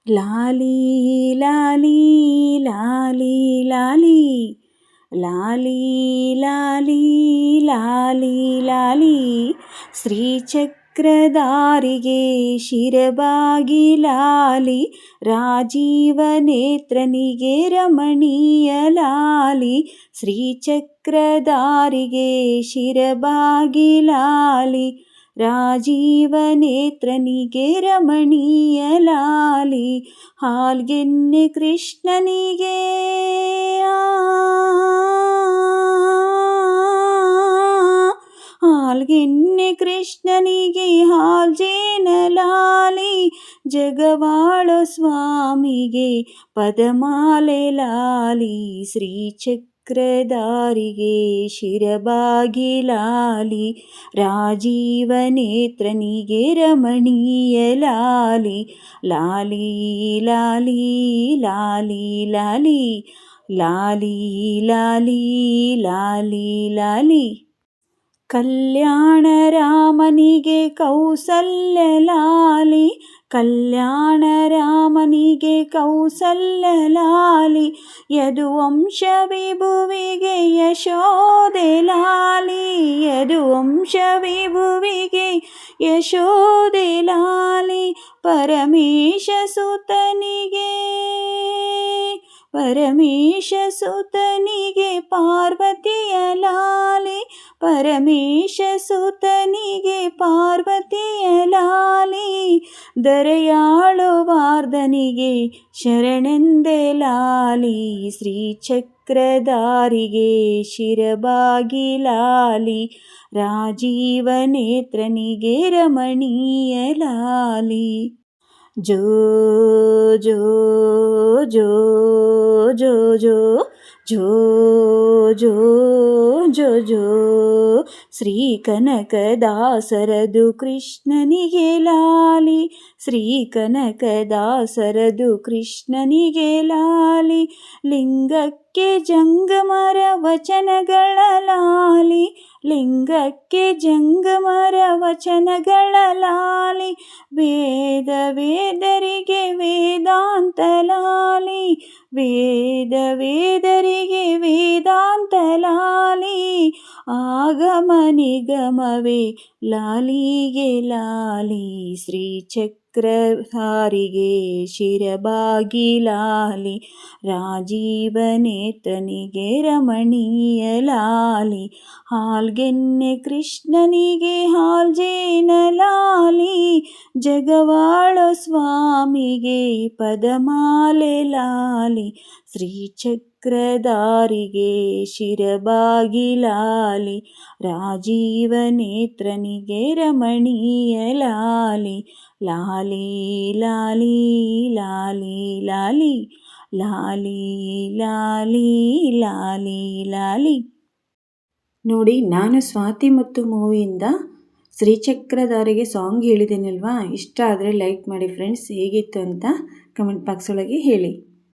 ಲಾಲಿ ಲಾಲಿ ಲಾಲಿ ಲಾಲಿ ಲಾಲಿ ಲಾಲಿ ಲಾಲಿ ಲಾಲಿ ಶ್ರೀಚಕ್ರಧಾರಿಗೆ ಶಿರಬಾಗಿ ಲಾಲಿ ರಾಜೀವನೇತ್ರನಿಗೆ ರಮಣೀಯ ಲಾಲಿ ಶ್ರೀಚಕ್ರಧಾರಿಗೆ ಶಿರಬಾಗಿ ಲಾಲಿ ರಾಜೀವನೇತ್ರನಿಗೆ ರಮಣೀಯ ಲಾಲಿ ಹಾಲ್ಗೆನ್ನೆ ಕೃಷ್ಣನಿಗೆ ಹಾಲ್ಗೆನ್ನೆ ಕೃಷ್ಣನಿಗೆ ಹಾಲ್ಜೇನ ಲಾಲಿ ಜಗವಾಳೋ ಸ್ವಾಮಿಗೆ ಪದಮಾಲೆ ಲಾಲಿ ಶ್ರೀಚಕ್ರಧಾರಿಗೆ ಶಿರಬಾಗಿ ಲಾಲಿ ರಾಜೀವನೇತ್ರನಿಗೆ ರಮಣೀಯ ಲಾಲಿ ಲಾಲಿ ಲಾಲಿ ಲಾಲಿ ಲಾಲಿ ಲಾಲಿ ಲಾಲಿ ಲಾಲಿ ಲಾಲಿ ಕಲ್ಯಾಣ ರಾಮನಿಗೆ ಕೌಸಲ್ಯ ಲಾಲಿ ಕಲ್ಯಾಣ ರಾಮನಿಗೆ ಕೌಸಲ್ಯ ಲಾಲಿ ಯದುವಂಶ ವಿಭುವಿಗೆ ಯಶೋದೆ ಲಾಲಿ ಯದುವಂಶ ವಿಭುವಿಗೆ ಯಶೋದೆ ಲಾಲಿ ಪರಮೇಶ ಸುತನಿಗೆ ಪರಮೇಶ ಸುತನಿಗೆ ಪಾರ್ವತಿಯ ಲಾಲಿ ಪರಮೇಶ ಸುತನಿಗೆ ಪಾರ್ವತಿಯ ಲಾಲಿ ದರೆಯಾಳು ವಾರ್ಧನಿಗೆ ಶರಣೆಂದೆ ಲಾಲಿ ಶ್ರೀಚಕ್ರಧಾರಿಗೆ ಶಿರಬಾಗಿ ಲಾಲಿ ರಾಜೀವನೇತ್ರನಿಗೆ ರಮಣೀಯ ಲಾಲಿ ಜೋ ಜೋ ಜೋ ಜೋ ಜೋ ಜೋ ಜೋ ಜೋ ಜೋ ಶ್ರೀ ಕನಕದಾಸರದು ಕೃಷ್ಣನಿಗೆ ಲಾಲಿ ಶ್ರೀ ಕನಕದಾಸರದು ಕೃಷ್ಣನಿಗೆ ಲಾಲಿ ಲಿಂಗಕ್ಕೆ ಜಂಗಮರ ವಚನಗಳ ಲಾಲಿ ಲಿಂಗಕ್ಕೆ ಜಂಗಮರ ವಚನಗಳ ಲಾಲಿ ವೇದ ವೇದರಿಗೆ ವೇದಾಂತ ಲಾಲಿ ವೇದ ವೇದರಿಗೆ ವೇದಾಂತ ಲಾಲಿ ಆಗಮ ನಿಗಮವೇ ಲಾಲಿಗೆ ಲಾಲಿ ಶ್ರೀಚಕ್ರಧಾರಿಗೆ ಶಿರಬಾಗಿ ಲಾಲಿ ರಾಜೀವನೇತ್ರನಿಗೆ ರಮಣೀಯ ಲಾಲಿ ಹಾಲ್ಗೆನ್ನೆ ಕೃಷ್ಣನಿಗೆ ಹಾಲ್ಜೇನ ಲಾಲಿ ಜಗವಾಳೋ ಸ್ವಾಮಿಗೆ ಪದಮಾಲೆ ಲಾಲಿ ಶ್ರೀಚಕ್ರಧಾರಿಗೆ ಶಿರಬಾಗಿ ಲಾಲಿ ರಾಜೀವನೇತ್ರನಿಗೆ ರಮಣೀಯ ಲಾಲಿ ಲಾಲಿ ಲಾಲಿ ಲಾಲಿ ಲಾಲಿ ಲಾಲಿ ಲಾಲಿ ಲಾಲಿ ಲಾಲಿ ನೋಡಿ, ನಾನು ಸ್ವಾತಿ ಮತ್ತು ಮೂವಿಯಿಂದ ಶ್ರೀಚಕ್ರಧಾರಿಗೆ ಸಾಂಗ್ ಹೇಳಿದ್ದೀನಲ್ವಾ, ಇಷ್ಟ ಆದರೆ ಲೈಕ್ ಮಾಡಿ ಫ್ರೆಂಡ್ಸ್. ಹೇಗಿತ್ತು ಅಂತ ಕಮೆಂಟ್ ಬಾಕ್ಸ್ ಒಳಗೆ ಹೇಳಿ.